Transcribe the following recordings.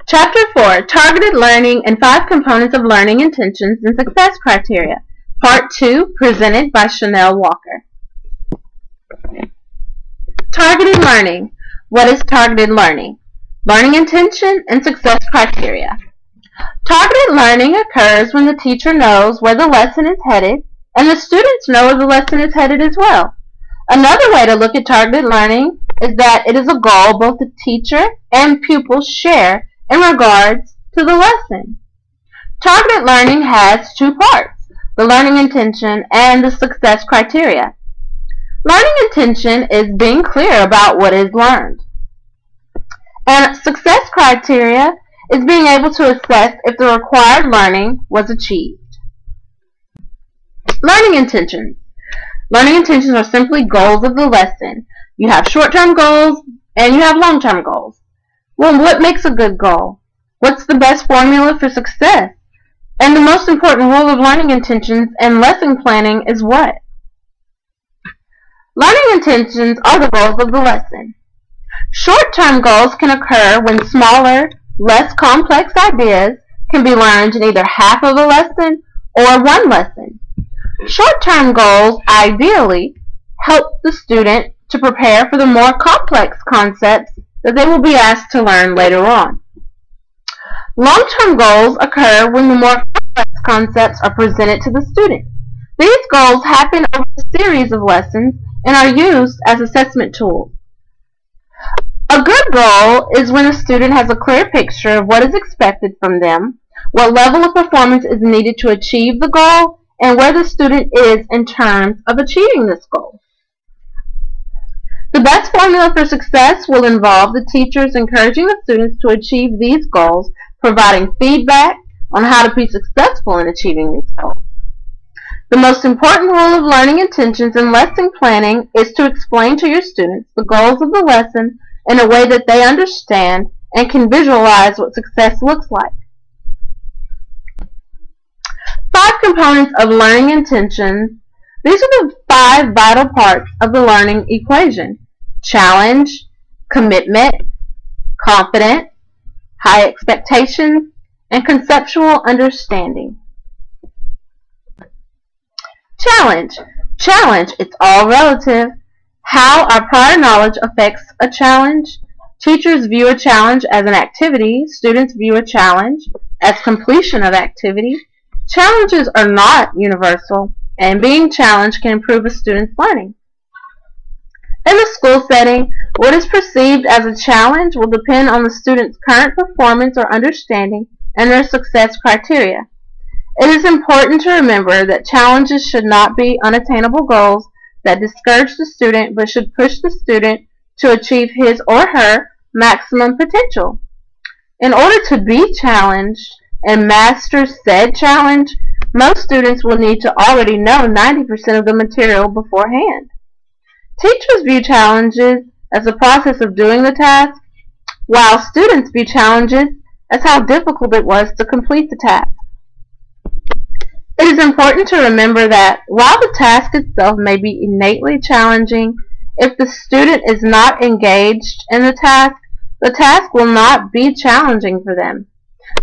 Chapter 4, Targeted Learning and 5 Components of Learning Intentions and Success Criteria. Part 2, presented by Chanel Walker. Targeted Learning. What is targeted learning? Learning intention and success criteria. Targeted learning occurs when the teacher knows where the lesson is headed and the students know where the lesson is headed as well. Another way to look at targeted learning is that it is a goal both the teacher and pupils share in regards to the lesson. Targeted learning has 2 parts, the learning intention and the success criteria. Learning intention is being clear about what is learned. And success criteria is being able to assess if the required learning was achieved. Learning intentions. Learning intentions are simply goals of the lesson. You have short-term goals and you have long-term goals. Well, what makes a good goal? What's the best formula for success? And the most important role of learning intentions and lesson planning is what? Learning intentions are the goals of the lesson. Short-term goals can occur when smaller, less complex ideas can be learned in either half of a lesson or one lesson. Short-term goals ideally help the student to prepare for the more complex concepts that they will be asked to learn later on. Long-term goals occur when the more complex concepts are presented to the student. These goals happen over a series of lessons and are used as assessment tools. A good goal is when a student has a clear picture of what is expected from them, what level of performance is needed to achieve the goal, and where the student is in terms of achieving this goal. The best formula for success will involve the teachers encouraging the students to achieve these goals, providing feedback on how to be successful in achieving these goals. The most important rule of learning intentions and lesson planning is to explain to your students the goals of the lesson in a way that they understand and can visualize what success looks like. 5 components of learning intentions. These are the 5 vital parts of the learning equation: challenge, commitment, confidence, high expectations, and conceptual understanding. Challenge. Challenge, it's all relative. How our prior knowledge affects a challenge. Teachers view a challenge as an activity. Students view a challenge as completion of activity. Challenges are not universal, and being challenged can improve a student's learning. In the school setting, what is perceived as a challenge will depend on the student's current performance or understanding and their success criteria. It is important to remember that challenges should not be unattainable goals that discourage the student, but should push the student to achieve his or her maximum potential. In order to be challenged and master said challenge, most students will need to already know 90% of the material beforehand. Teachers view challenges as the process of doing the task, while students view challenges as how difficult it was to complete the task. It is important to remember that while the task itself may be innately challenging, if the student is not engaged in the task will not be challenging for them.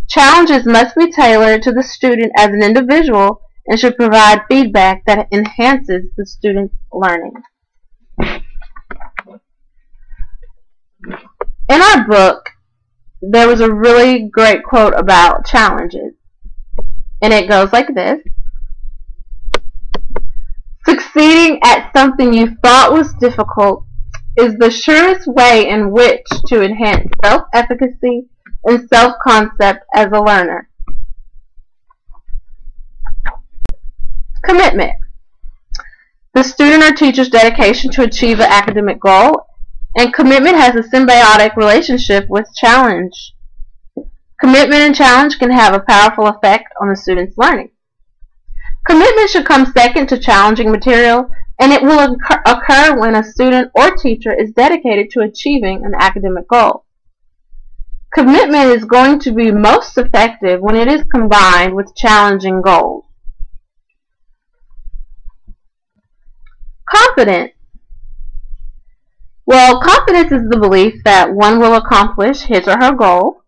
Challenges must be tailored to the student as an individual and should provide feedback that enhances the student's learning. In our book, there was a really great quote about challenges, and it goes like this: succeeding at something you thought was difficult is the surest way in which to enhance self-efficacy and self-concept as a learner. Commitment. The student or teacher's dedication to achieve an academic goal, and commitment has a symbiotic relationship with challenge. Commitment and challenge can have a powerful effect on the student's learning. Commitment should come second to challenging material, and it will occur when a student or teacher is dedicated to achieving an academic goal. Commitment is going to be most effective when it is combined with challenging goals. Confidence. Well, confidence is the belief that one will accomplish his or her goal.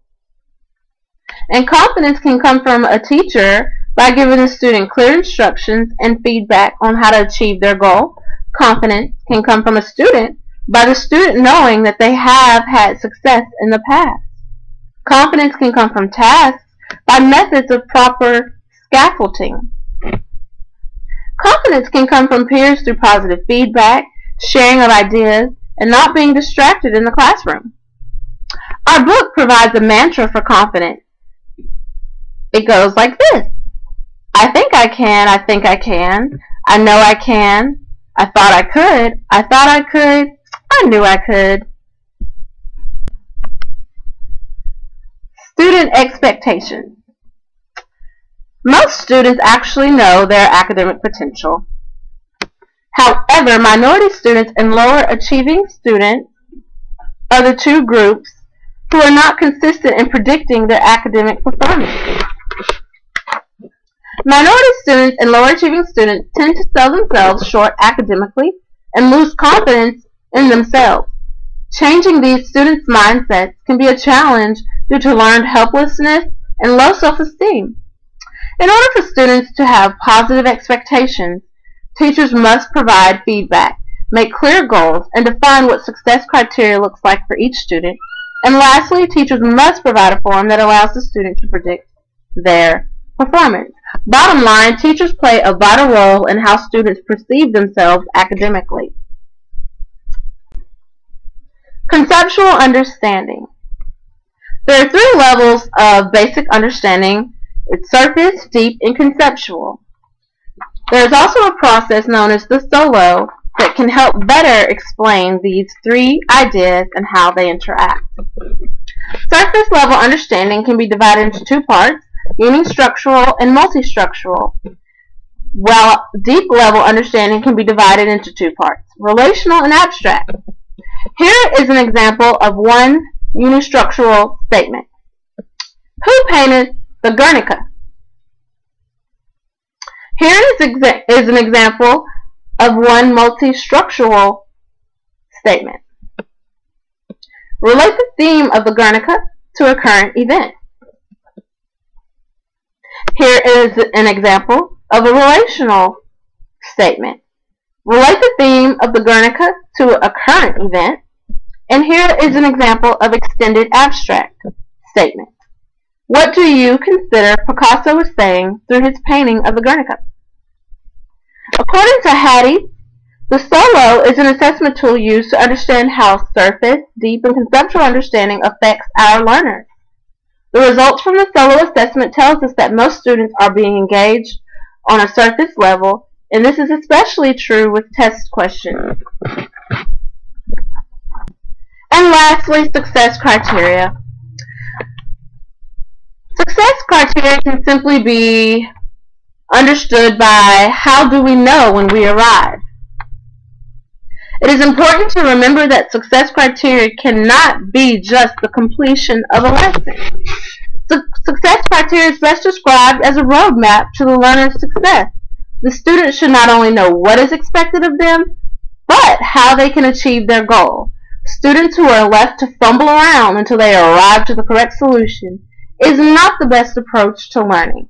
And confidence can come from a teacher by giving a student clear instructions and feedback on how to achieve their goal. Confidence can come from a student by the student knowing that they have had success in the past. Confidence can come from tasks by methods of proper scaffolding. Confidence can come from peers through positive feedback, sharing of ideas, and not being distracted in the classroom. Our book provides a mantra for confidence. It goes like this: I think I can, I think I can, I know I can, I thought I could, I thought I could, I knew I could. Student expectations. Most students actually know their academic potential. However, minority students and lower achieving students are the two groups who are not consistent in predicting their academic performance. Minority students and lower achieving students tend to sell themselves short academically and lose confidence in themselves. Changing these students' mindsets can be a challenge due to learned helplessness and low self-esteem. In order for students to have positive expectations, teachers must provide feedback, make clear goals, and define what success criteria looks like for each student. And lastly, teachers must provide a forum that allows the student to predict their performance. Bottom line, teachers play a vital role in how students perceive themselves academically. Conceptual understanding. There are three levels of basic understanding. It's surface, deep, and conceptual. There is also a process known as the SOLO that can help better explain these three ideas and how they interact. Surface level understanding can be divided into two parts: unistructural and multistructural, while deep level understanding can be divided into two parts: relational and abstract. Here is an example of one unistructural statement. Who painted the Guernica? Here is an example of one multistructural statement. Relate the theme of the Guernica to a current event. Here is an example of a relational statement. Relate the theme of the Guernica to a current event. And here is an example of extended abstract statement. What do you consider Picasso was saying through his painting of the Guernica? According to Hattie, the SOLO is an assessment tool used to understand how surface, deep, and conceptual understanding affects our learners. The results from the SOLO assessment tells us that most students are being engaged on a surface level, and this is especially true with test questions. And lastly, success criteria. Success criteria can simply be understood by how do we know when we arrive. It is important to remember that success criteria cannot be just the completion of a lesson. Success criteria is best described as a roadmap to the learner's success. The student should not only know what is expected of them, but how they can achieve their goal. Students who are left to fumble around until they arrive to the correct solution is not the best approach to learning.